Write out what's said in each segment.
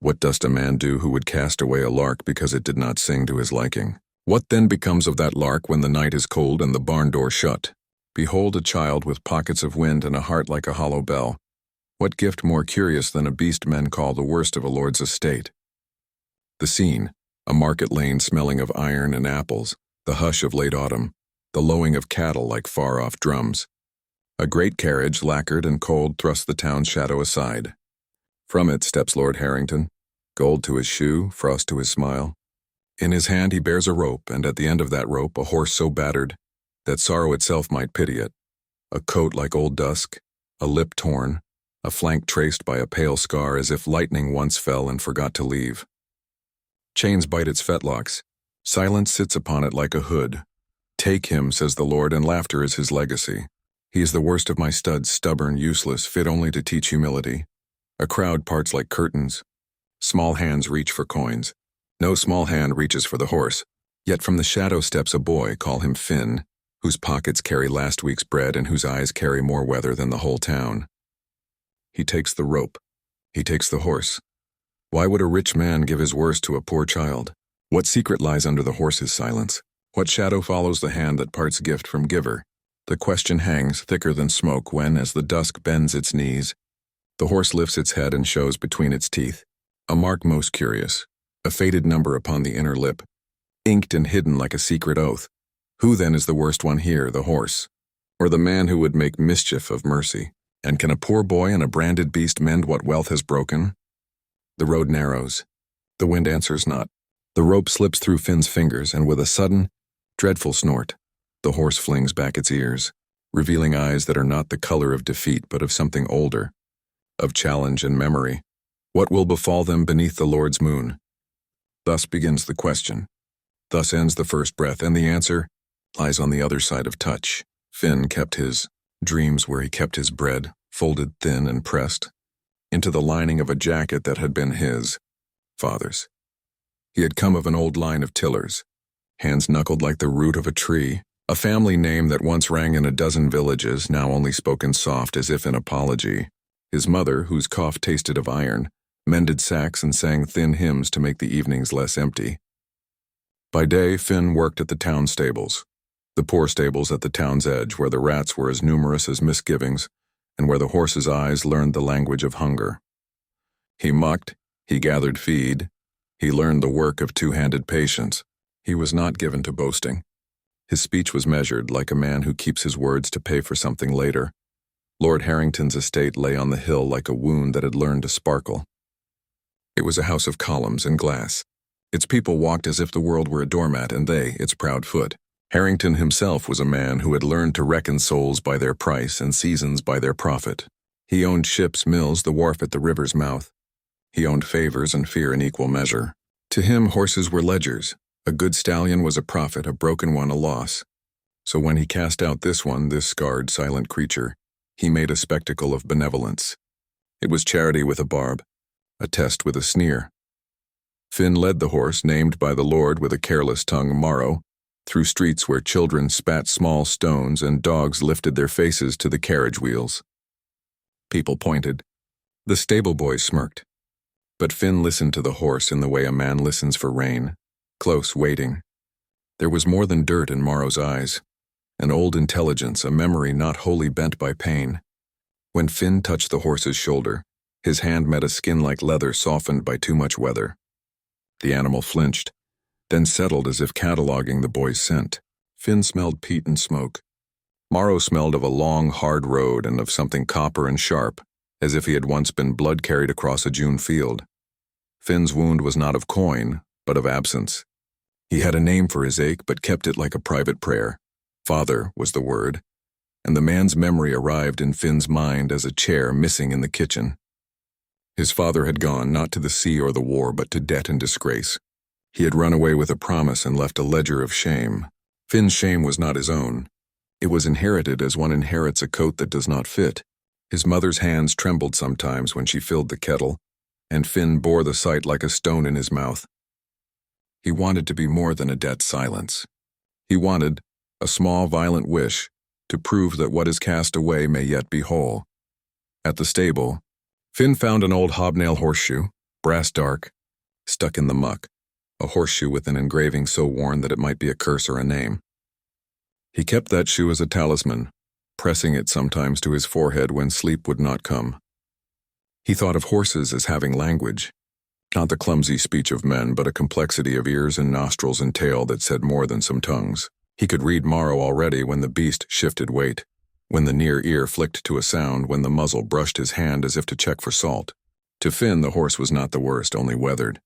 What dost a man do who would cast away a lark because it did not sing to his liking? What then becomes of that lark when the night is cold and the barn door shut? Behold a child with pockets of wind and a heart like a hollow bell. What gift more curious than a beast men call the worst of a lord's estate? The scene, a market lane smelling of iron and apples, the hush of late autumn, the lowing of cattle like far-off drums. A great carriage, lacquered and cold, thrusts the town's shadow aside. From it steps Lord Harrington, gold to his shoe, frost to his smile. In his hand he bears a rope, and at the end of that rope a horse so battered that sorrow itself might pity it. A coat like old dusk, a lip torn, a flank traced by a pale scar as if lightning once fell and forgot to leave. Chains bite its fetlocks. Silence sits upon it like a hood. Take him, says the Lord, and laughter is his legacy. He is the worst of my studs, stubborn, useless, fit only to teach humility. A crowd parts like curtains. Small hands reach for coins. No small hand reaches for the horse. Yet from the shadow steps a boy, call him Finn, whose pockets carry last week's bread and whose eyes carry more weather than the whole town. He takes the rope. He takes the horse. Why would a rich man give his worst to a poor child? What secret lies under the horse's silence? What shadow follows the hand that parts gift from giver? The question hangs thicker than smoke when, as the dusk bends its knees, the horse lifts its head and shows between its teeth a mark most curious, a faded number upon the inner lip, inked and hidden like a secret oath. Who then is the worst one here, the horse, or the man who would make mischief of mercy? And can a poor boy and a branded beast mend what wealth has broken? The road narrows. The wind answers not. The rope slips through Finn's fingers, and with a sudden, dreadful snort, the horse flings back its ears, revealing eyes that are not the color of defeat but of something older, of challenge and memory. What will befall them beneath the Lord's moon? Thus begins the question. Thus ends the first breath, and the answer lies on the other side of touch. Finn kept his dreams where he kept his bread, folded thin and pressed, into the lining of a jacket that had been his father's. He had come of an old line of tillers, hands knuckled like the root of a tree, a family name that once rang in a dozen villages, now only spoken soft as if in apology. His mother, whose cough tasted of iron, mended sacks and sang thin hymns to make the evenings less empty. By day, Finn worked at the town stables, the poor stables at the town's edge, where the rats were as numerous as misgivings, and where the horse's eyes learned the language of hunger. He mucked, he gathered feed, he learned the work of two-handed patience. He was not given to boasting. His speech was measured, like a man who keeps his words to pay for something later. Lord Harrington's estate lay on the hill like a wound that had learned to sparkle. It was a house of columns and glass. Its people walked as if the world were a doormat and they, its proud foot. Harrington himself was a man who had learned to reckon souls by their price and seasons by their profit. He owned ships, mills, the wharf at the river's mouth. He owned favors and fear in equal measure. To him, horses were ledgers. A good stallion was a profit, a broken one a loss. So when he cast out this one, this scarred, silent creature, he made a spectacle of benevolence. It was charity with a barb, a test with a sneer. Finn led the horse, named by the Lord with a careless tongue Morrow, through streets where children spat small stones and dogs lifted their faces to the carriage wheels. People pointed. The stable boys smirked. But Finn listened to the horse in the way a man listens for rain, close, waiting. There was more than dirt in Morrow's eyes, an old intelligence, a memory not wholly bent by pain. When Finn touched the horse's shoulder, his hand met a skin like leather softened by too much weather. The animal flinched, then settled as if cataloging the boy's scent. Finn smelled peat and smoke. Morrow smelled of a long, hard road and of something copper and sharp, as if he had once been blood carried across a June field. Finn's wound was not of coin, but of absence. He had a name for his ache, but kept it like a private prayer. Father was the word, and the man's memory arrived in Finn's mind as a chair missing in the kitchen. His father had gone not to the sea or the war, but to debt and disgrace. He had run away with a promise and left a ledger of shame. Finn's shame was not his own. It was inherited as one inherits a coat that does not fit. His mother's hands trembled sometimes when she filled the kettle, and Finn bore the sight like a stone in his mouth. He wanted to be more than a dead silence. He wanted, a small violent wish, to prove that what is cast away may yet be whole. At the stable, Finn found an old hobnail horseshoe, brass dark, stuck in the muck, a horseshoe with an engraving so worn that it might be a curse or a name. He kept that shoe as a talisman, pressing it sometimes to his forehead when sleep would not come. He thought of horses as having language, not the clumsy speech of men, but a complexity of ears and nostrils and tail that said more than some tongues. He could read Morrow already when the beast shifted weight, when the near ear flicked to a sound, when the muzzle brushed his hand as if to check for salt. To Finn, the horse was not the worst, only weathered.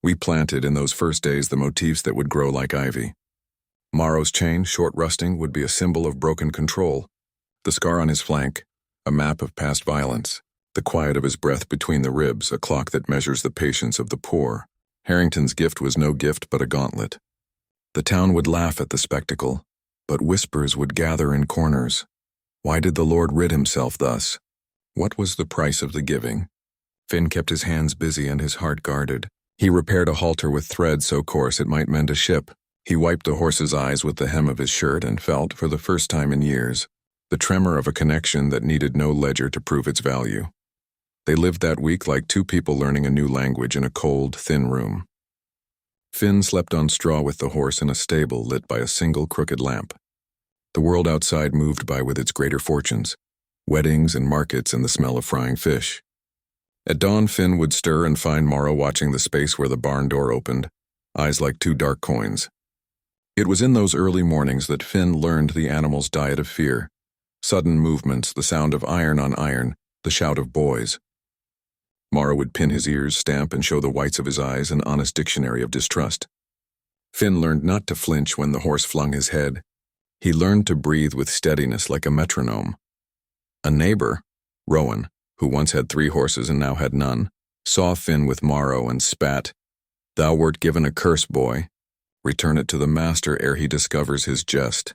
We planted in those first days the motifs that would grow like ivy. Morrow's chain, short rusting, would be a symbol of broken control. The scar on his flank, a map of past violence. The quiet of his breath between the ribs, a clock that measures the patience of the poor. Harrington's gift was no gift but a gauntlet. The town would laugh at the spectacle, but whispers would gather in corners. Why did the Lord rid himself thus? What was the price of the giving? Finn kept his hands busy and his heart guarded. He repaired a halter with thread so coarse it might mend a ship. He wiped the horse's eyes with the hem of his shirt and felt, for the first time in years, the tremor of a connection that needed no ledger to prove its value. They lived that week like two people learning a new language in a cold, thin room. Finn slept on straw with the horse in a stable lit by a single crooked lamp. The world outside moved by with its greater fortunes, weddings and markets and the smell of frying fish. At dawn, Finn would stir and find Morrow watching the space where the barn door opened, eyes like two dark coins. It was in those early mornings that Finn learned the animal's diet of fear, sudden movements, the sound of iron on iron, the shout of boys. Morrow would pin his ears, stamp, and show the whites of his eyes an honest dictionary of distrust. Finn learned not to flinch when the horse flung his head. He learned to breathe with steadiness like a metronome. A neighbor, Rowan, who once had 3 horses and now had none, saw Finn with Morrow and spat, "Thou wert given a curse, boy. Return it to the master ere he discovers his jest."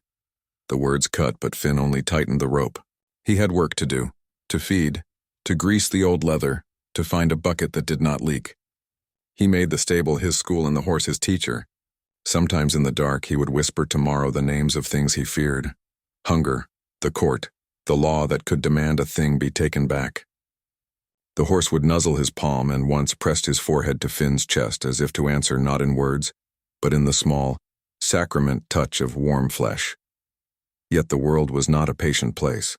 The words cut, but Finn only tightened the rope. He had work to do, to feed, to grease the old leather, to find a bucket that did not leak. He made the stable his school and the horse his teacher. Sometimes in the dark he would whisper to Morrow the names of things he feared. Hunger, the court, the law that could demand a thing be taken back. The horse would nuzzle his palm and once pressed his forehead to Finn's chest as if to answer not in words, but in the small, sacrament touch of warm flesh. Yet the world was not a patient place.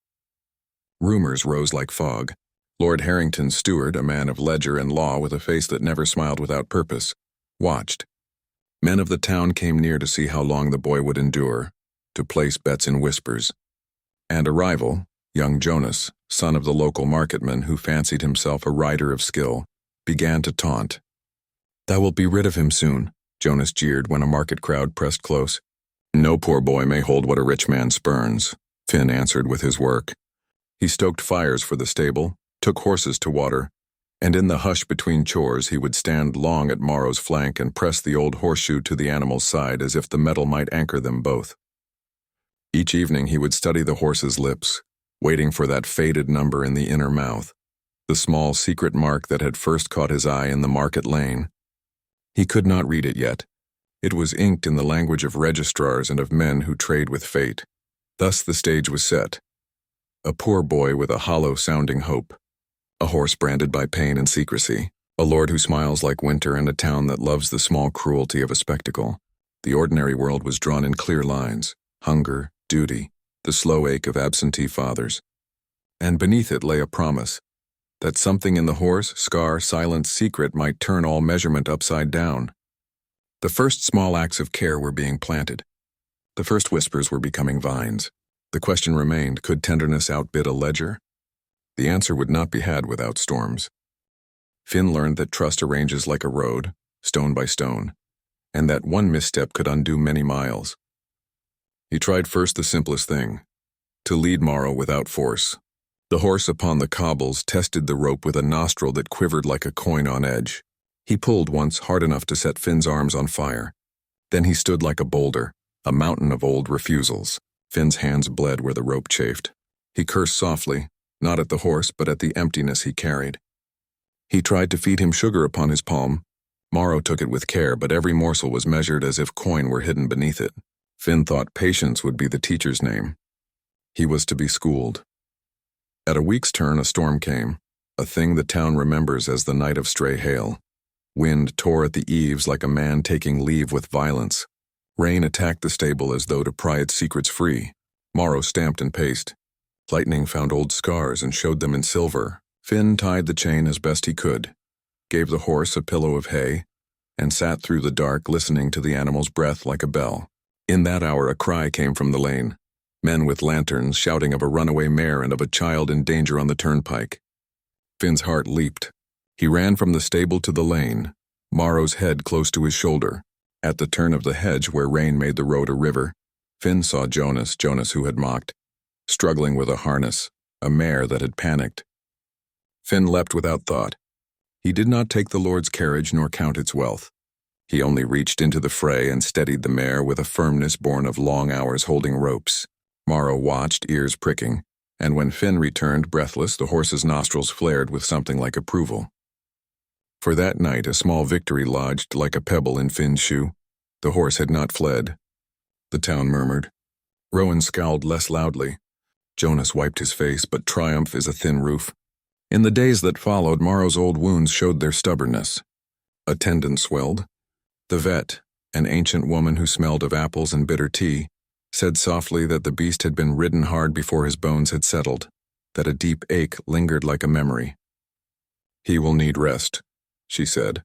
Rumors rose like fog. Lord Harrington's steward, a man of ledger and law with a face that never smiled without purpose, watched. Men of the town came near to see how long the boy would endure, to place bets in whispers. And a rival, young Jonas, son of the local marketman who fancied himself a rider of skill, began to taunt. "Thou wilt be rid of him soon," Jonas jeered when a market crowd pressed close. "No poor boy may hold what a rich man spurns," Finn answered with his work. He stoked fires for the stable, took horses to water, and in the hush between chores he would stand long at Morrow's flank and press the old horseshoe to the animal's side as if the metal might anchor them both. Each evening he would study the horse's lips, waiting for that faded number in the inner mouth, the small secret mark that had first caught his eye in the market lane. He could not read it yet. It was inked in the language of registrars and of men who trade with fate. Thus the stage was set. A poor boy with a hollow-sounding hope. A horse branded by pain and secrecy. A lord who smiles like winter and a town that loves the small cruelty of a spectacle. The ordinary world was drawn in clear lines. Hunger, duty, the slow ache of absentee fathers. And beneath it lay a promise that something in the horse, scar, silent secret might turn all measurement upside down. The first small acts of care were being planted. The first whispers were becoming vines. The question remained, could tenderness outbid a ledger? The answer would not be had without storms. Finn learned that trust arranges like a road, stone by stone, and that one misstep could undo many miles. He tried first the simplest thing, to lead Morrow without force. The horse upon the cobbles tested the rope with a nostril that quivered like a coin on edge. He pulled once hard enough to set Finn's arms on fire. Then he stood like a boulder, a mountain of old refusals. Finn's hands bled where the rope chafed. He cursed softly, not at the horse but at the emptiness he carried. He tried to feed him sugar upon his palm. Morrow took it with care, but every morsel was measured as if coin were hidden beneath it. Finn thought patience would be the teacher's name. He was to be schooled. At a week's turn, a storm came. a thing the town remembers as the night of stray hail. Wind tore at the eaves like a man taking leave with violence. Rain attacked the stable as though to pry its secrets free. Morrow stamped and paced. Lightning found old scars and showed them in silver. Finn tied the chain as best he could, gave the horse a pillow of hay, and sat through the dark listening to the animal's breath like a bell. In that hour a cry came from the lane. Men with lanterns shouting of a runaway mare and of a child in danger on the turnpike. Finn's heart leaped. He ran from the stable to the lane, Morrow's head close to his shoulder. At the turn of the hedge where rain made the road a river, Finn saw Jonas who had mocked, struggling with a harness, a mare that had panicked. Finn leapt without thought. He did not take the Lord's carriage nor count its wealth. He only reached into the fray and steadied the mare with a firmness born of long hours holding ropes. Morrow watched, ears pricking, and when Finn returned breathless, the horse's nostrils flared with something like approval. For that night a small victory lodged like a pebble in Finn's shoe. The horse had not fled. The town murmured. Rowan scowled less loudly. Jonas wiped his face, but triumph is a thin roof. In the days that followed, Morrow's old wounds showed their stubbornness. A tendon swelled. The vet, an ancient woman who smelled of apples and bitter tea, said softly that the beast had been ridden hard before his bones had settled, that a deep ache lingered like a memory. "He will need rest," she said,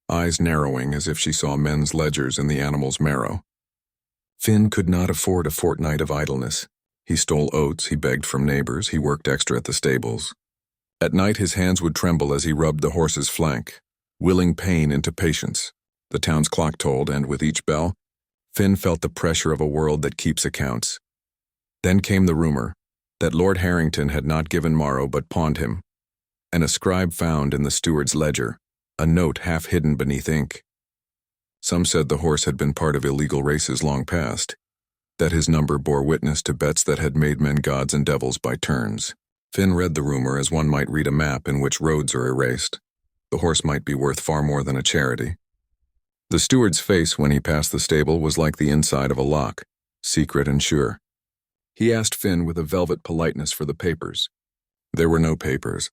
eyes narrowing as if she saw men's ledgers in the animal's marrow. Finn could not afford a fortnight of idleness. He stole oats, he begged from neighbors, he worked extra at the stables. At night his hands would tremble as he rubbed the horse's flank, willing pain into patience. The town's clock tolled, and with each bell, Finn felt the pressure of a world that keeps accounts. Then came the rumor that Lord Harrington had not given Morrow but pawned him, and a scribe found in the steward's ledger a note half hidden beneath ink. Some said the horse had been part of illegal races long past, that his number bore witness to bets that had made men gods and devils by turns. Finn read the rumor as one might read a map in which roads are erased. The horse might be worth far more than a charity. The steward's face when he passed the stable was like the inside of a lock, secret and sure. He asked Finn with a velvet politeness for the papers. There were no papers.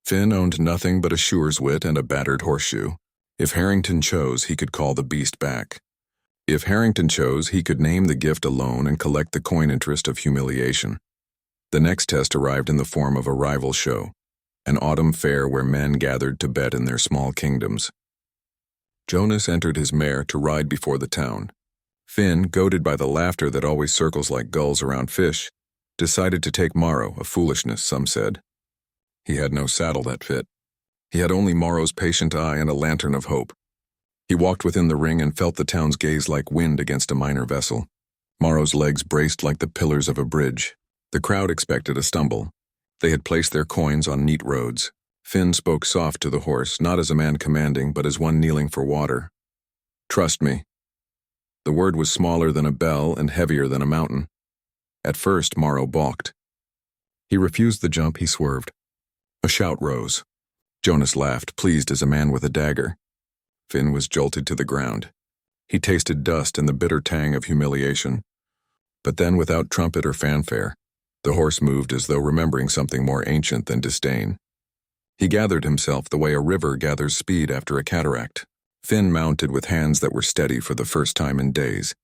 Finn owned nothing but a shoer's wit and a battered horseshoe. If Harrington chose, he could call the beast back. If Harrington chose, he could name the gift alone and collect the coin interest of humiliation. The next test arrived in the form of a rival show, an autumn fair where men gathered to bet in their small kingdoms. Jonas entered his mare to ride before the town. Finn, goaded by the laughter that always circles like gulls around fish, decided to take Morrow, a foolishness, some said. He had no saddle that fit. He had only Morrow's patient eye and a lantern of hope. He walked within the ring and felt the town's gaze like wind against a minor vessel. Morrow's legs braced like the pillars of a bridge. The crowd expected a stumble. They had placed their coins on neat roads. Finn spoke soft to the horse, not as a man commanding, but as one kneeling for water. "Trust me." The word was smaller than a bell and heavier than a mountain. At first, Morrow balked. He refused the jump, he swerved. A shout rose. Jonas laughed, pleased as a man with a dagger. Finn was jolted to the ground. He tasted dust and the bitter tang of humiliation. But then, without trumpet or fanfare, the horse moved as though remembering something more ancient than disdain. He gathered himself the way a river gathers speed after a cataract. Finn mounted with hands that were steady for the first time in days.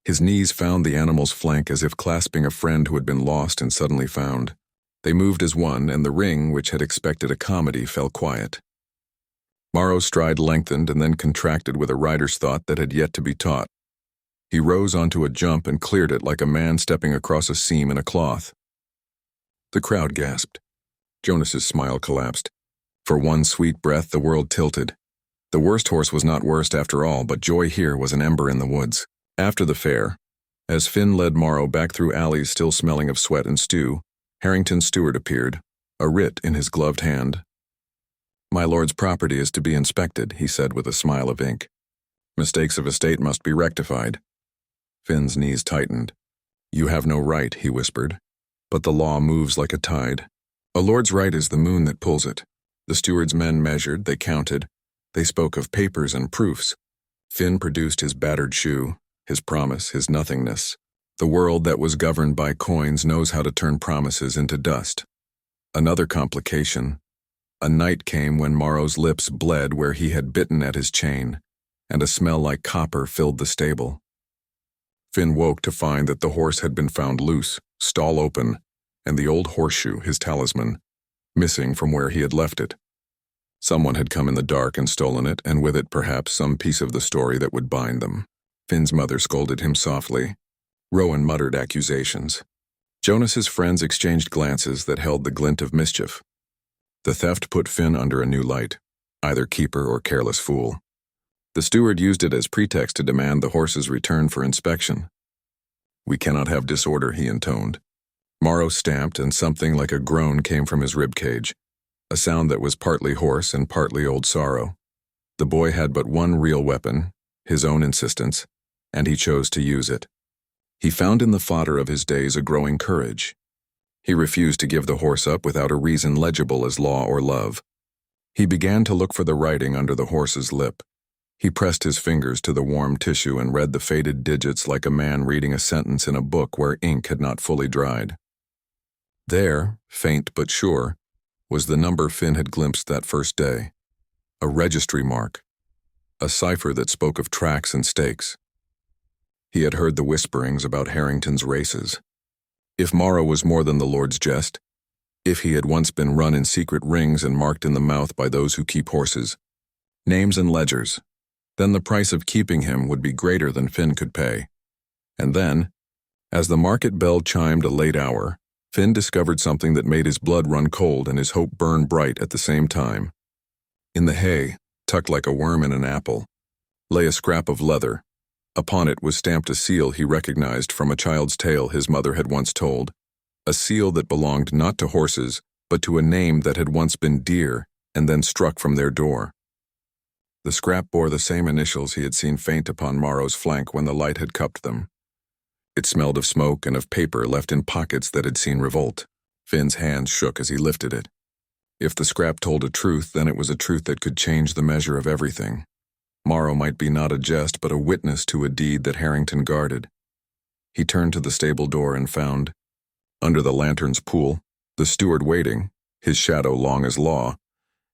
His knees found the animal's flank as if clasping a friend who had been lost and suddenly found. They moved as one, and the ring, which had expected a comedy, fell quiet. Morrow's stride lengthened and then contracted with a rider's thought that had yet to be taught. He rose onto a jump and cleared it like a man stepping across a seam in a cloth. The crowd gasped. Jonas's smile collapsed. For one sweet breath, the world tilted. The worst horse was not worst after all, but joy here was an ember in the woods. After the fair, as Finn led Morrow back through alleys still smelling of sweat and stew, Harrington's steward appeared, a writ in his gloved hand. "My lord's property is to be inspected," he said with a smile of ink. "Mistakes of estate must be rectified." Finn's knees tightened. "You have no right," he whispered. "But the law moves like a tide. A lord's right is the moon that pulls it." The steward's men measured, they counted. They spoke of papers and proofs. Finn produced his battered shoe, his promise, his nothingness. The world that was governed by coins knows how to turn promises into dust. Another complication. A night came when Morrow's lips bled where he had bitten at his chain, and a smell like copper filled the stable. Finn woke to find that the horse had been found loose, stall open, and the old horseshoe, his talisman, missing from where he had left it. Someone had come in the dark and stolen it, and with it perhaps some piece of the story that would bind them. Finn's mother scolded him softly. Rowan muttered accusations. Jonas's friends exchanged glances that held the glint of mischief. The theft put Finn under a new light, either keeper or careless fool. The steward used it as pretext to demand the horse's return for inspection. "We cannot have disorder," he intoned. Morrow stamped, and something like a groan came from his ribcage, a sound that was partly hoarse and partly old sorrow. The boy had but one real weapon, his own insistence, and he chose to use it. He found in the fodder of his days a growing courage. He refused to give the horse up without a reason legible as law or love. He began to look for the writing under the horse's lip. He pressed his fingers to the warm tissue and read the faded digits like a man reading a sentence in a book where ink had not fully dried. There, faint but sure, was the number Finn had glimpsed that first day. A registry mark. A cipher that spoke of tracks and stakes. He had heard the whisperings about Harrington's races. If Morrow was more than the Lord's jest, if he had once been run in secret rings and marked in the mouth by those who keep horses, names and ledgers, then the price of keeping him would be greater than Finn could pay. And then, as the market bell chimed a late hour, Finn discovered something that made his blood run cold and his hope burn bright at the same time. In the hay, tucked like a worm in an apple, lay a scrap of leather. Upon it was stamped a seal he recognized from a child's tale his mother had once told, a seal that belonged not to horses, but to a name that had once been dear and then struck from their door. The scrap bore the same initials he had seen faint upon Morrow's flank when the light had cupped them. It smelled of smoke and of paper left in pockets that had seen revolt. Finn's hands shook as he lifted it. If the scrap told a truth, then it was a truth that could change the measure of everything. Morrow might be not a jest, but a witness to a deed that Harrington guarded. He turned to the stable door and found, under the lantern's pool, the steward waiting, his shadow long as law,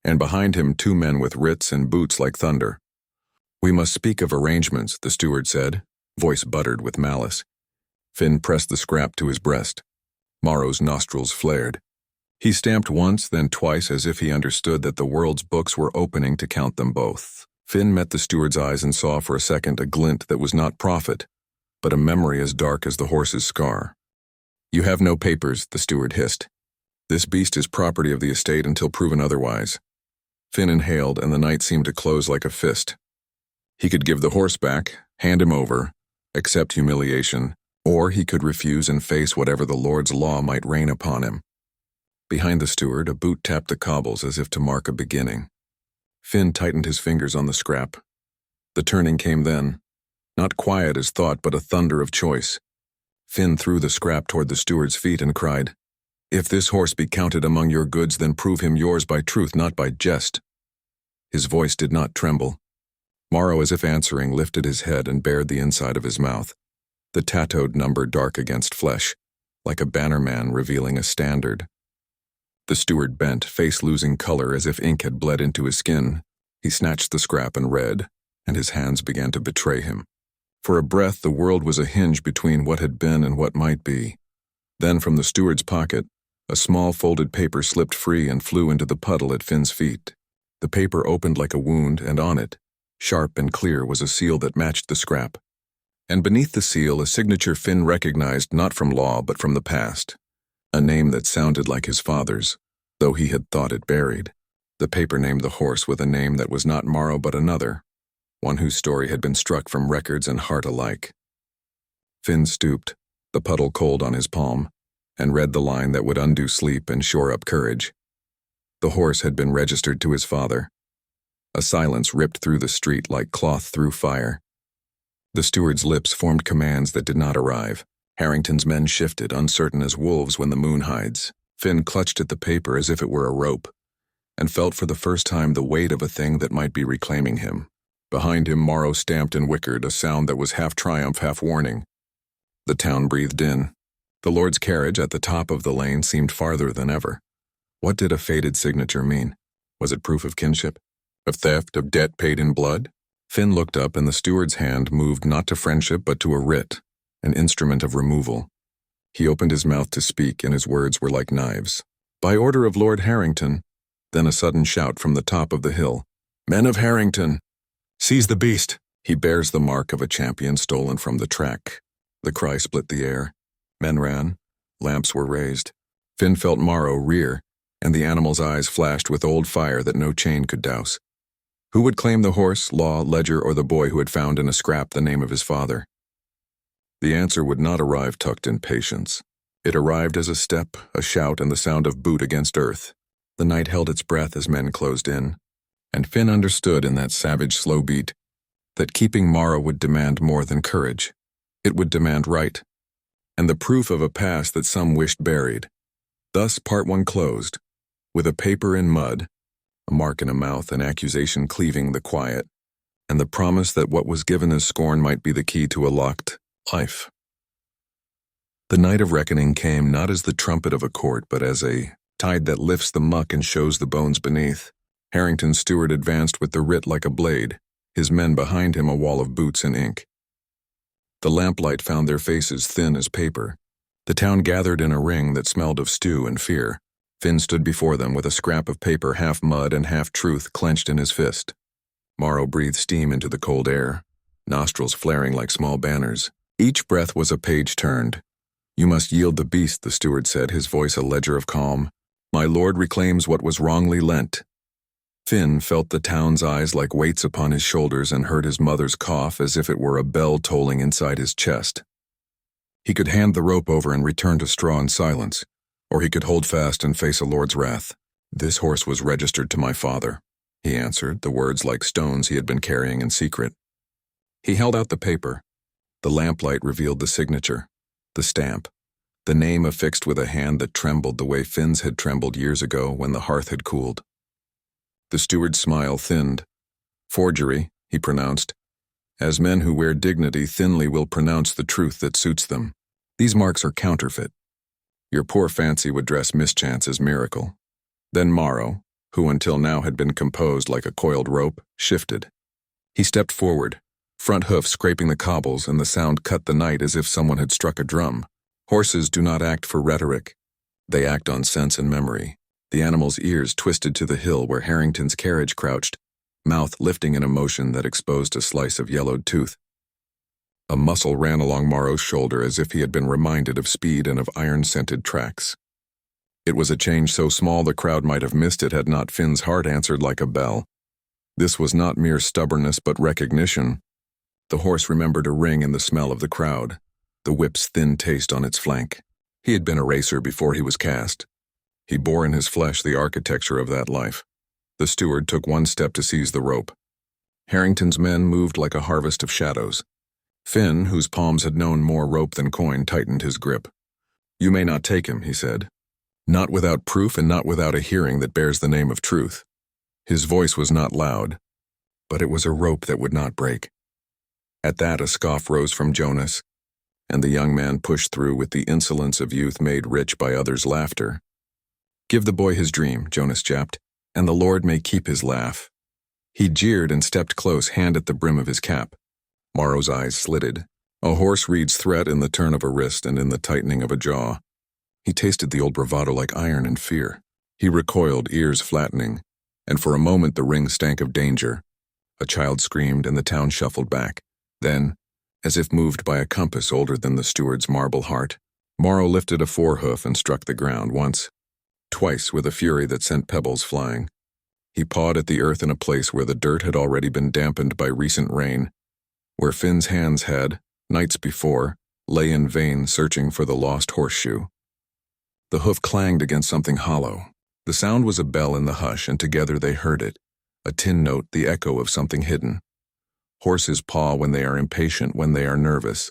and behind him 2 men with writs and boots like thunder. "We must speak of arrangements," the steward said, voice buttered with malice. Finn pressed the scrap to his breast. Morrow's nostrils flared. He stamped once, then twice, as if he understood that the world's books were opening to count them both. Finn met the steward's eyes and saw for a second a glint that was not profit, but a memory as dark as the horse's scar. "You have no papers," the steward hissed. "This beast is property of the estate until proven otherwise." Finn inhaled, and the night seemed to close like a fist. He could give the horse back, hand him over, accept humiliation, or he could refuse and face whatever the Lord's law might rain upon him. Behind the steward, a boot tapped the cobbles as if to mark a beginning. Finn tightened his fingers on the scrap. The turning came then, not quiet as thought, but a thunder of choice. Finn threw the scrap toward the steward's feet and cried, "If this horse be counted among your goods, then prove him yours by truth, not by jest." His voice did not tremble. Morrow, as if answering, lifted his head and bared the inside of his mouth, the tattooed number dark against flesh, like a bannerman revealing a standard. The steward bent, face losing color as if ink had bled into his skin. He snatched the scrap and read, and his hands began to betray him. For a breath, the world was a hinge between what had been and what might be. Then from the steward's pocket, a small folded paper slipped free and flew into the puddle at Finn's feet. The paper opened like a wound, and on it, sharp and clear, was a seal that matched the scrap. And beneath the seal, a signature Finn recognized not from law but from the past. A name that sounded like his father's, though he had thought it buried. The paper named the horse with a name that was not Morrow but another, one whose story had been struck from records and heart alike. Finn stooped, the puddle cold on his palm, and read the line that would undo sleep and shore up courage. The horse had been registered to his father. A silence ripped through the street like cloth through fire. The steward's lips formed commands that did not arrive. Harrington's men shifted, uncertain as wolves when the moon hides. Finn clutched at the paper as if it were a rope, and felt for the first time the weight of a thing that might be reclaiming him. Behind him, Morrow stamped and whickered, a sound that was half triumph, half warning. The town breathed in. The Lord's carriage at the top of the lane seemed farther than ever. What did a faded signature mean? Was it proof of kinship? Of theft, of debt paid in blood? Finn looked up and the steward's hand moved not to friendship but to a writ, an instrument of removal. He opened his mouth to speak and his words were like knives. By order of Lord Harrington. Then a sudden shout from the top of the hill. Men of Harrington! Seize the beast! He bears the mark of a champion stolen from the track. The cry split the air. Men ran. Lamps were raised. Finn felt Morrow rear, and the animal's eyes flashed with old fire that no chain could douse. Who would claim the horse, Law, Ledger, or the boy who had found in a scrap the name of his father? The answer would not arrive tucked in patience. It arrived as a step, a shout, and the sound of boot against earth. The night held its breath as men closed in, and Finn understood in that savage slow beat that keeping Morrow would demand more than courage. It would demand right, and the proof of a past that some wished buried. Thus part one closed, with a paper in mud, a mark in a mouth, an accusation cleaving the quiet, and the promise that what was given as scorn might be the key to a locked life. The night of reckoning came not as the trumpet of a court, but as a tide that lifts the muck and shows the bones beneath. Harrington's steward advanced with the writ like a blade, his men behind him a wall of boots and ink. The lamplight found their faces thin as paper. The town gathered in a ring that smelled of stew and fear. Finn stood before them with a scrap of paper, half mud and half truth, clenched in his fist. Morrow breathed steam into the cold air, nostrils flaring like small banners. Each breath was a page turned. You must yield the beast, the steward said, his voice a ledger of calm. My lord reclaims what was wrongly lent. Finn felt the town's eyes like weights upon his shoulders and heard his mother's cough as if it were a bell tolling inside his chest. He could hand the rope over and return to straw in silence, or he could hold fast and face a lord's wrath. This horse was registered to my father, he answered, the words like stones he had been carrying in secret. He held out the paper. The lamplight revealed the signature, the stamp, the name affixed with a hand that trembled the way Finn's had trembled years ago when the hearth had cooled. The steward's smile thinned. Forgery, he pronounced. As men who wear dignity thinly will pronounce the truth that suits them. These marks are counterfeit. Your poor fancy would dress mischance as miracle. Then Morrow, who until now had been composed like a coiled rope, shifted. He stepped forward, front hoof scraping the cobbles, and the sound cut the night as if someone had struck a drum. Horses do not act for rhetoric. They act on sense and memory. The animal's ears twisted to the hill where Harrington's carriage crouched, mouth lifting in a motion that exposed a slice of yellowed tooth. A muscle ran along Morrow's shoulder as if he had been reminded of speed and of iron-scented tracks. It was a change so small the crowd might have missed it had not Finn's heart answered like a bell. This was not mere stubbornness but recognition. The horse remembered a ring in the smell of the crowd, the whip's thin taste on its flank. He had been a racer before he was cast. He bore in his flesh the architecture of that life. The steward took one step to seize the rope. Harrington's men moved like a harvest of shadows. Finn, whose palms had known more rope than coin, tightened his grip. You may not take him, he said. Not without proof and not without a hearing that bears the name of truth. His voice was not loud, but it was a rope that would not break. At that a scoff rose from Jonas, and the young man pushed through with the insolence of youth made rich by others' laughter. Give the boy his dream, Jonas japped, and the Lord may keep his laugh. He jeered and stepped close, hand at the brim of his cap. Morrow's eyes slitted. A horse reads threat in the turn of a wrist and in the tightening of a jaw. He tasted the old bravado like iron and fear. He recoiled, ears flattening, and for a moment the ring stank of danger. A child screamed and the town shuffled back. Then, as if moved by a compass older than the steward's marble heart, Morrow lifted a forehoof and struck the ground once, twice with a fury that sent pebbles flying. He pawed at the earth in a place where the dirt had already been dampened by recent rain, where Finn's hands had, nights before, lay in vain searching for the lost horseshoe. The hoof clanged against something hollow. The sound was a bell in the hush, and together they heard it, a tin note, the echo of something hidden. Horses paw when they are impatient, when they are nervous.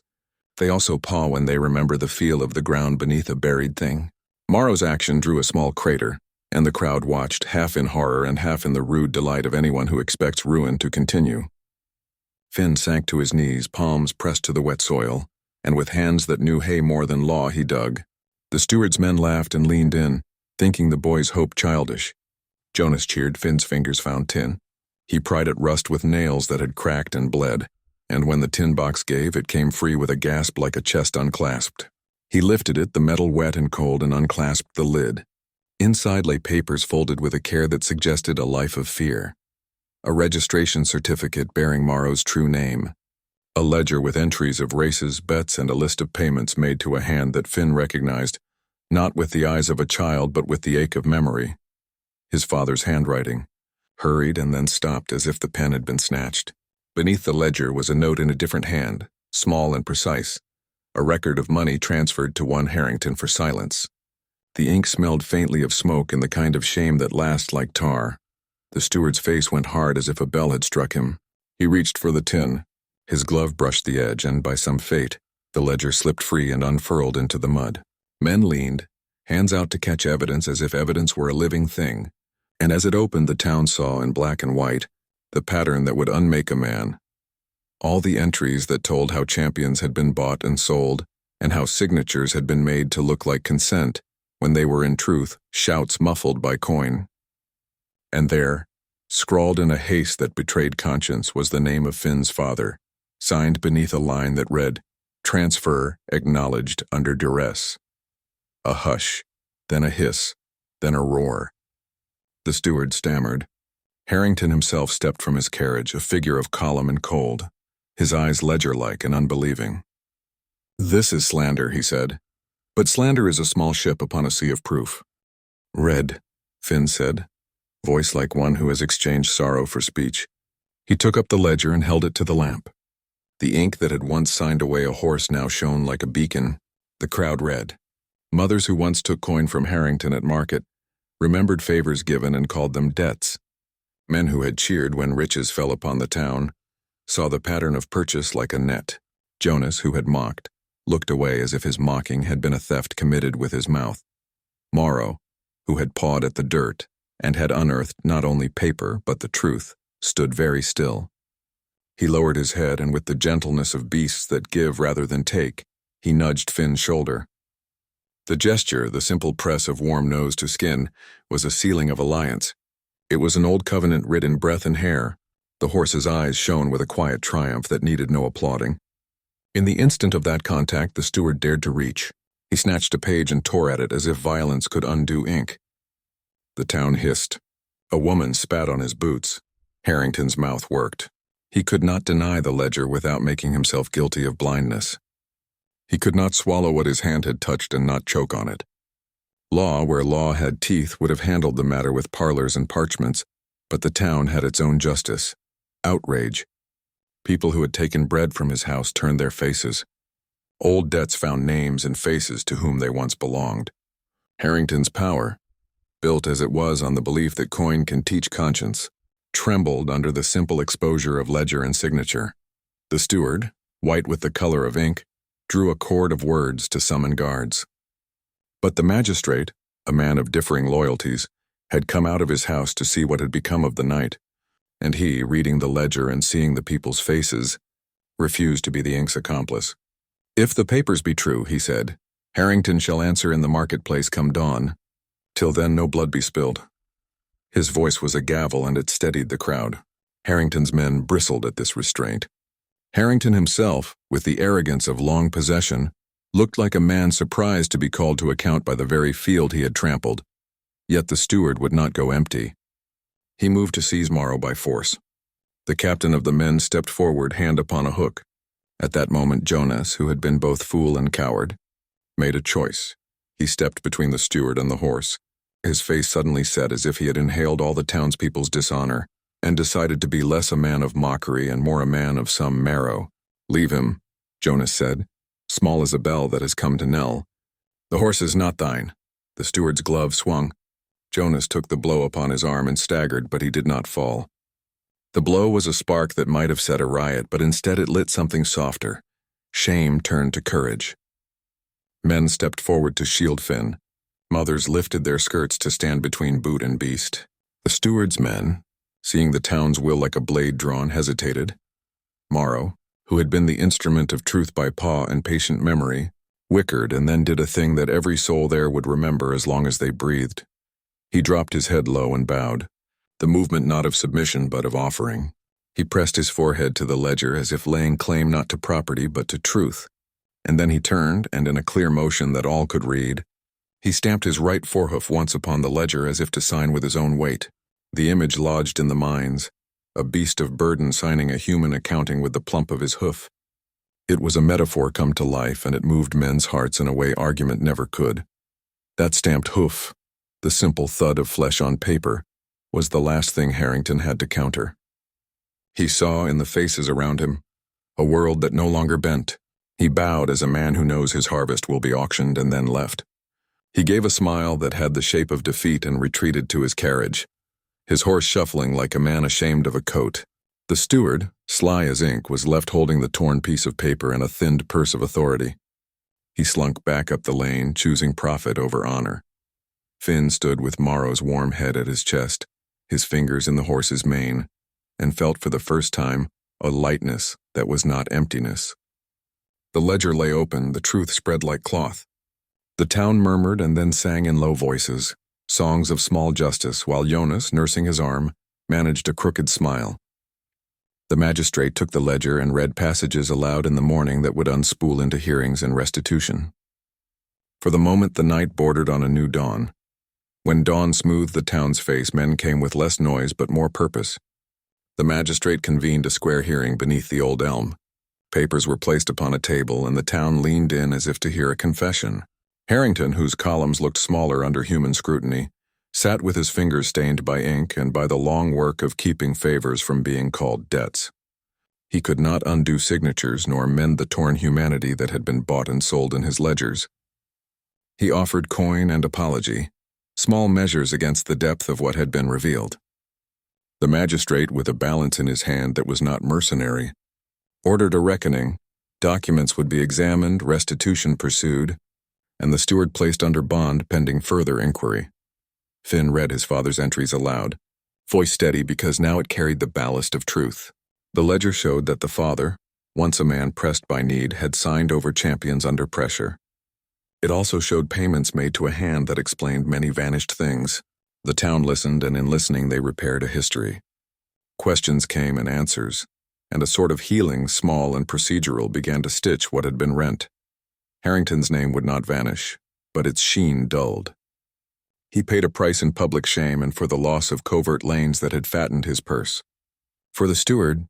They also paw when they remember the feel of the ground beneath a buried thing. Morrow's action drew a small crater, and the crowd watched, half in horror and half in the rude delight of anyone who expects ruin to continue. Finn sank to his knees, palms pressed to the wet soil, and with hands that knew hay more than law he dug. The steward's men laughed and leaned in, thinking the boy's hope childish. Jonas cheered. Finn's fingers found tin. He pried at rust with nails that had cracked and bled, and when the tin box gave, it came free with a gasp like a chest unclasped. He lifted it, the metal wet and cold, and unclasped the lid. Inside lay papers folded with a care that suggested a life of fear. A registration certificate bearing Morrow's true name. A ledger with entries of races, bets, and a list of payments made to a hand that Finn recognized, not with the eyes of a child but with the ache of memory. His father's handwriting. Hurried and then stopped as if the pen had been snatched. Beneath the ledger was a note in a different hand, small and precise. A record of money transferred to one Harrington for silence. The ink smelled faintly of smoke and the kind of shame that lasts like tar. The steward's face went hard as if a bell had struck him. He reached for the tin. His glove brushed the edge, and by some fate, the ledger slipped free and unfurled into the mud. Men leaned, hands out to catch evidence as if evidence were a living thing, and as it opened, the town saw in black and white the pattern that would unmake a man. All the entries that told how champions had been bought and sold, and how signatures had been made to look like consent, when they were in truth shouts muffled by coin. And there, scrawled in a haste that betrayed conscience, was the name of Finn's father, signed beneath a line that read, "Transfer acknowledged under duress." A hush, then a hiss, then a roar. The steward stammered. Harrington himself stepped from his carriage, a figure of calm and cold, his eyes ledger-like and unbelieving. "This is slander," he said. "But slander is a small ship upon a sea of proof." "Read," Finn said, voice like one who has exchanged sorrow for speech. He took up the ledger and held it to the lamp. The ink that had once signed away a horse now shone like a beacon. The crowd read. Mothers who once took coin from Harrington at market remembered favors given and called them debts. Men who had cheered when riches fell upon the town saw the pattern of purchase like a net. Jonas, who had mocked, looked away as if his mocking had been a theft committed with his mouth. Morrow, who had pawed at the dirt and had unearthed not only paper but the truth, stood very still. He lowered his head, and with the gentleness of beasts that give rather than take, he nudged Finn's shoulder. The gesture, the simple press of warm nose to skin, was a sealing of alliance. It was an old covenant writ in breath and hair. The horse's eyes shone with a quiet triumph that needed no applauding. In the instant of that contact, the steward dared to reach. He snatched a page and tore at it as if violence could undo ink. The town hissed. A woman spat on his boots. Harrington's mouth worked. He could not deny the ledger without making himself guilty of blindness. He could not swallow what his hand had touched and not choke on it. Law, where law had teeth, would have handled the matter with parlors and parchments, but the town had its own justice. Outrage. People who had taken bread from his house turned their faces. Old debts found names and faces to whom they once belonged. Harrington's power, built as it was on the belief that coin can teach conscience, trembled under the simple exposure of ledger and signature. The steward, white with the color of ink, drew a cord of words to summon guards. But the magistrate, a man of differing loyalties, had come out of his house to see what had become of the night, and he, reading the ledger and seeing the people's faces, refused to be the ink's accomplice. "If the papers be true," he said, "Harrington shall answer in the marketplace come dawn. Till then no blood be spilled." His voice was a gavel, and it steadied the crowd. Harrington's men bristled at this restraint. Harrington himself, with the arrogance of long possession, looked like a man surprised to be called to account by the very field he had trampled. Yet the steward would not go empty. He moved to seize Morrow by force. The captain of the men stepped forward, hand upon a hook. At that moment Jonas, who had been both fool and coward, made a choice. He stepped between the steward and the horse. His face suddenly set as if he had inhaled all the townspeople's dishonor, and decided to be less a man of mockery and more a man of some marrow. "Leave him," Jonas said, small as a bell that has come to knell. "The horse is not thine." The steward's glove swung. Jonas took the blow upon his arm and staggered, but he did not fall. The blow was a spark that might have set a riot, but instead it lit something softer. Shame turned to courage. Men stepped forward to shield Finn. Mothers lifted their skirts to stand between boot and beast. The steward's men, seeing the town's will like a blade drawn, hesitated. Morrow, who had been the instrument of truth by paw and patient memory, whickered and then did a thing that every soul there would remember as long as they breathed. He dropped his head low and bowed, the movement not of submission but of offering. He pressed his forehead to the ledger as if laying claim not to property but to truth, and then he turned, and in a clear motion that all could read, he stamped his right forehoof once upon the ledger as if to sign with his own weight. The image lodged in the minds, a beast of burden signing a human accounting with the plump of his hoof. It was a metaphor come to life, and it moved men's hearts in a way argument never could. That stamped hoof, the simple thud of flesh on paper, was the last thing Harrington had to counter. He saw in the faces around him a world that no longer bent. He bowed as a man who knows his harvest will be auctioned and then left. He gave a smile that had the shape of defeat and retreated to his carriage, his horse shuffling like a man ashamed of a coat. The steward, sly as ink, was left holding the torn piece of paper and a thinned purse of authority. He slunk back up the lane, choosing profit over honor. Finn stood with Morrow's warm head at his chest, his fingers in the horse's mane, and felt for the first time a lightness that was not emptiness. The ledger lay open, the truth spread like cloth. The town murmured and then sang in low voices, songs of small justice, while Jonas, nursing his arm, managed a crooked smile. The magistrate took the ledger and read passages aloud in the morning that would unspool into hearings and restitution. For the moment the night bordered on a new dawn. When dawn smoothed the town's face, men came with less noise but more purpose. The magistrate convened a square hearing beneath the old elm. Papers were placed upon a table, and the town leaned in as if to hear a confession. Harrington, whose columns looked smaller under human scrutiny, sat with his fingers stained by ink and by the long work of keeping favors from being called debts. He could not undo signatures nor mend the torn humanity that had been bought and sold in his ledgers. He offered coin and apology, small measures against the depth of what had been revealed. The magistrate, with a balance in his hand that was not mercenary, ordered a reckoning, documents would be examined, restitution pursued, and the steward placed under bond pending further inquiry. Finn read his father's entries aloud, voice steady because now it carried the ballast of truth. The ledger showed that the father, once a man pressed by need, had signed over champions under pressure. It also showed payments made to a hand that explained many vanished things. The town listened, and in listening they repaired a history. Questions came and answers, and a sort of healing, small and procedural, began to stitch what had been rent. Harrington's name would not vanish, but its sheen dulled. He paid a price in public shame and for the loss of covert lanes that had fattened his purse. For the steward,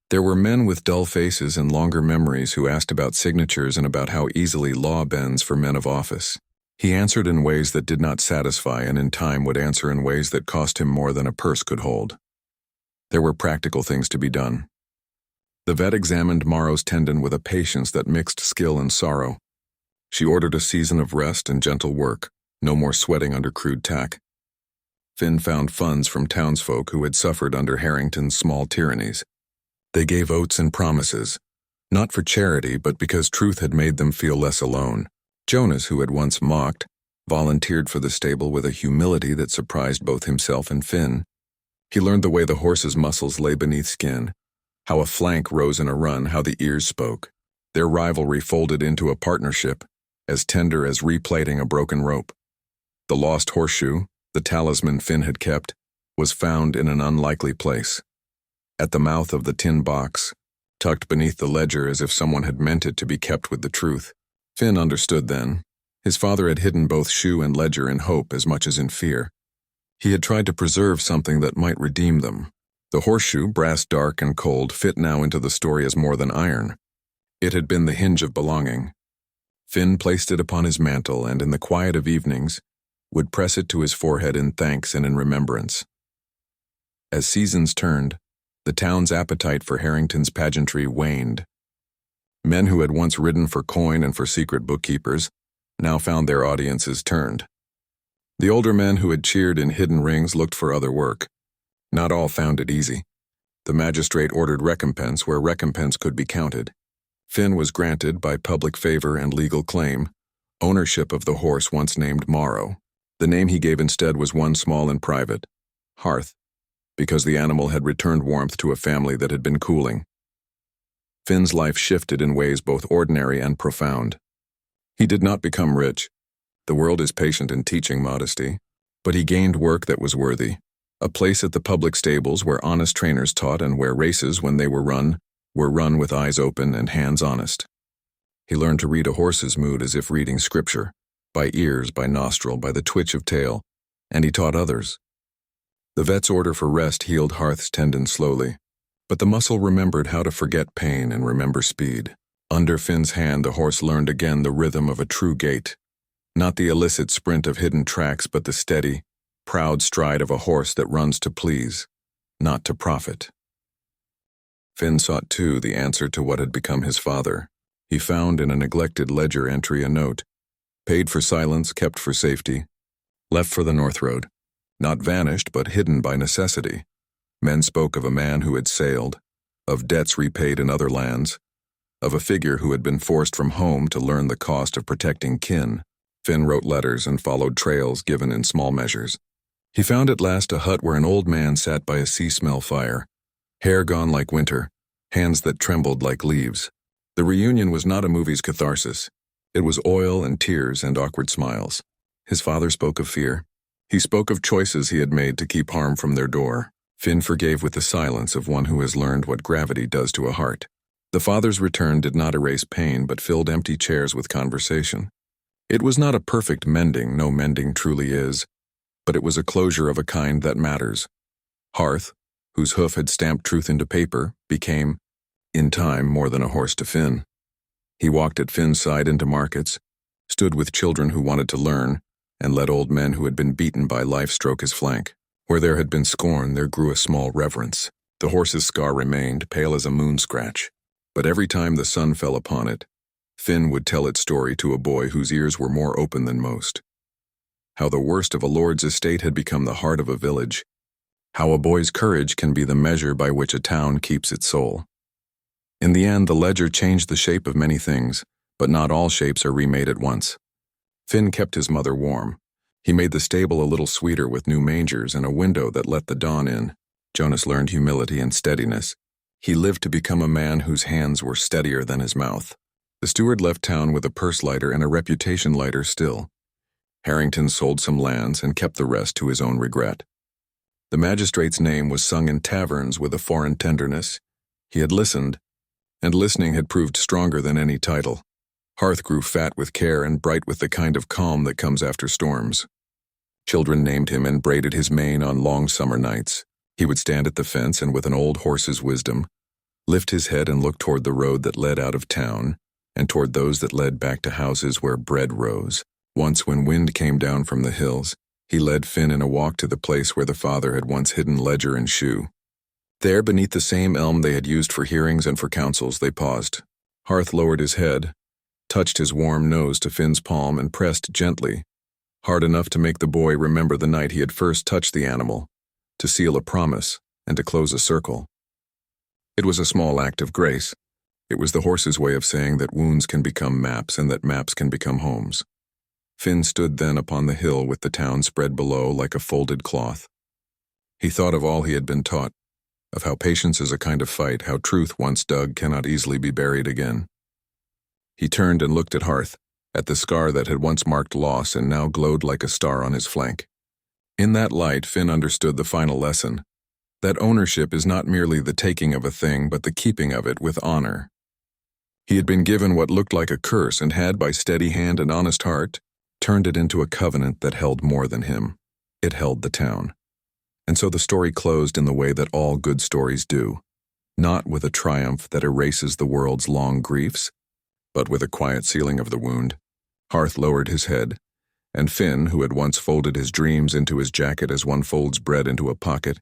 there were men with dull faces and longer memories who asked about signatures and about how easily law bends for men of office. He answered in ways that did not satisfy, and in time would answer in ways that cost him more than a purse could hold. There were practical things to be done. The vet examined Morrow's tendon with a patience that mixed skill and sorrow. She ordered a season of rest and gentle work, no more sweating under crude tack. Finn found funds from townsfolk who had suffered under Harrington's small tyrannies. They gave oaths and promises, not for charity but because truth had made them feel less alone. Jonas, who had once mocked, volunteered for the stable with a humility that surprised both himself and Finn. He learned the way the horse's muscles lay beneath skin, how a flank rose in a run, how the ears spoke. Their rivalry folded into a partnership, as tender as replaiting a broken rope. The lost horseshoe, the talisman Finn had kept, was found in an unlikely place. At the mouth of the tin box, tucked beneath the ledger as if someone had meant it to be kept with the truth. Finn understood then. His father had hidden both shoe and ledger in hope as much as in fear. He had tried to preserve something that might redeem them. The horseshoe, brass dark and cold, fit now into the story as more than iron. It had been the hinge of belonging. Finn placed it upon his mantle and, in the quiet of evenings, would press it to his forehead in thanks and in remembrance. As seasons turned, the town's appetite for Harrington's pageantry waned. Men who had once ridden for coin and for secret bookkeepers now found their audiences turned. The older men who had cheered in hidden rings looked for other work. Not all found it easy. The magistrate ordered recompense where recompense could be counted. Finn was granted, by public favor and legal claim, ownership of the horse once named Morrow. The name he gave instead was one small and private, Hearth, because the animal had returned warmth to a family that had been cooling. Finn's life shifted in ways both ordinary and profound. He did not become rich. The world is patient in teaching modesty. But he gained work that was worthy. A place at the public stables where honest trainers taught and where races, when they were run with eyes open and hands honest. He learned to read a horse's mood as if reading scripture, by ears, by nostril, by the twitch of tail, and he taught others. The vet's order for rest healed Hearth's tendon slowly, but the muscle remembered how to forget pain and remember speed. Under Finn's hand, the horse learned again the rhythm of a true gait, not the illicit sprint of hidden tracks, but the steady, proud stride of a horse that runs to please, not to profit. Finn sought, too, the answer to what had become his father. He found in a neglected ledger entry a note, paid for silence, kept for safety, left for the North Road, not vanished but hidden by necessity. Men spoke of a man who had sailed, of debts repaid in other lands, of a figure who had been forced from home to learn the cost of protecting kin. Finn wrote letters and followed trails given in small measures. He found at last a hut where an old man sat by a sea-smell fire, hair gone like winter, hands that trembled like leaves. The reunion was not a movie's catharsis. It was oil and tears and awkward smiles. His father spoke of fear. He spoke of choices he had made to keep harm from their door. Finn forgave with the silence of one who has learned what gravity does to a heart. The father's return did not erase pain but filled empty chairs with conversation. It was not a perfect mending, no mending truly is, but it was a closure of a kind that matters. Hearth, whose hoof had stamped truth into paper, became, in time, more than a horse to Finn. He walked at Finn's side into markets, stood with children who wanted to learn, and let old men who had been beaten by life stroke his flank. Where there had been scorn, there grew a small reverence. The horse's scar remained, pale as a moon scratch, but every time the sun fell upon it, Finn would tell its story to a boy whose ears were more open than most. How the worst of a lord's estate had become the heart of a village. How a boy's courage can be the measure by which a town keeps its soul. In the end, the ledger changed the shape of many things, but not all shapes are remade at once. Finn kept his mother warm. He made the stable a little sweeter with new mangers and a window that let the dawn in. Jonas learned humility and steadiness. He lived to become a man whose hands were steadier than his mouth. The steward left town with a purse lighter and a reputation lighter still. Harrington sold some lands and kept the rest to his own regret. The magistrate's name was sung in taverns with a foreign tenderness. He had listened, and listening had proved stronger than any title. Hearth grew fat with care and bright with the kind of calm that comes after storms. Children named him and braided his mane on long summer nights. He would stand at the fence and with an old horse's wisdom, lift his head and look toward the road that led out of town and toward those that led back to houses where bread rose. Once when wind came down from the hills, he led Finn in a walk to the place where the father had once hidden ledger and shoe. There, beneath the same elm they had used for hearings and for councils, they paused. Hearth lowered his head, touched his warm nose to Finn's palm and pressed gently, hard enough to make the boy remember the night he had first touched the animal, to seal a promise and to close a circle. It was a small act of grace. It was the horse's way of saying that wounds can become maps and that maps can become homes. Finn stood then upon the hill with the town spread below like a folded cloth. He thought of all he had been taught, of how patience is a kind of fight, how truth once dug cannot easily be buried again. He turned and looked at Hearth, at the scar that had once marked loss and now glowed like a star on his flank. In that light, Finn understood the final lesson, that ownership is not merely the taking of a thing but the keeping of it with honor. He had been given what looked like a curse and had, by steady hand and honest heart, turned it into a covenant that held more than him. It held the town. And so the story closed in the way that all good stories do, not with a triumph that erases the world's long griefs, but with a quiet sealing of the wound. Hearth lowered his head, and Finn, who had once folded his dreams into his jacket as one folds bread into a pocket,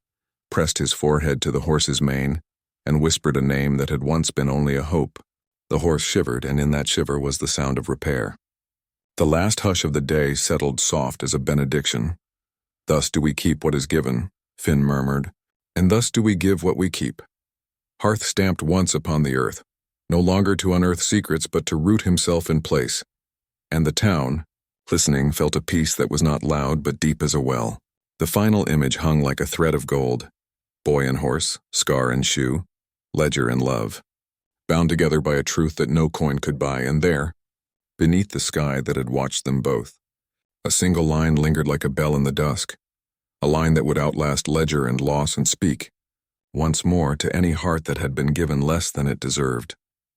pressed his forehead to the horse's mane and whispered a name that had once been only a hope. The horse shivered, and in that shiver was the sound of repair. The last hush of the day settled soft as a benediction. "Thus do we keep what is given," Finn murmured, "and thus do we give what we keep." Hearth stamped once upon the earth, no longer to unearth secrets but to root himself in place. And the town, listening, felt a peace that was not loud but deep as a well. The final image hung like a thread of gold, boy and horse, scar and shoe, ledger and love, bound together by a truth that no coin could buy, and there, beneath the sky that had watched them both, A single line lingered like a bell in the dusk, a line that would outlast ledger and loss and speak, once more to any heart that had been given less than it deserved.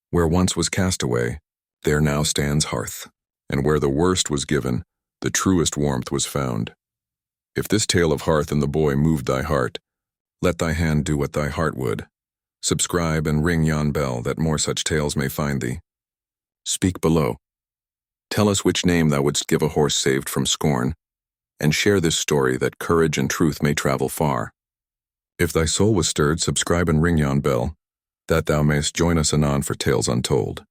Where once was castaway, there now stands hearth, and where the worst was given, the truest warmth was found. If this tale of hearth and the boy moved thy heart, let thy hand do what thy heart would. Subscribe and ring yon bell that more such tales may find thee. Speak below. Tell us which name thou wouldst give a horse saved from scorn, and share this story that courage and truth may travel far. If thy soul was stirred, subscribe and ring yon bell, that thou mayst join us anon for tales untold.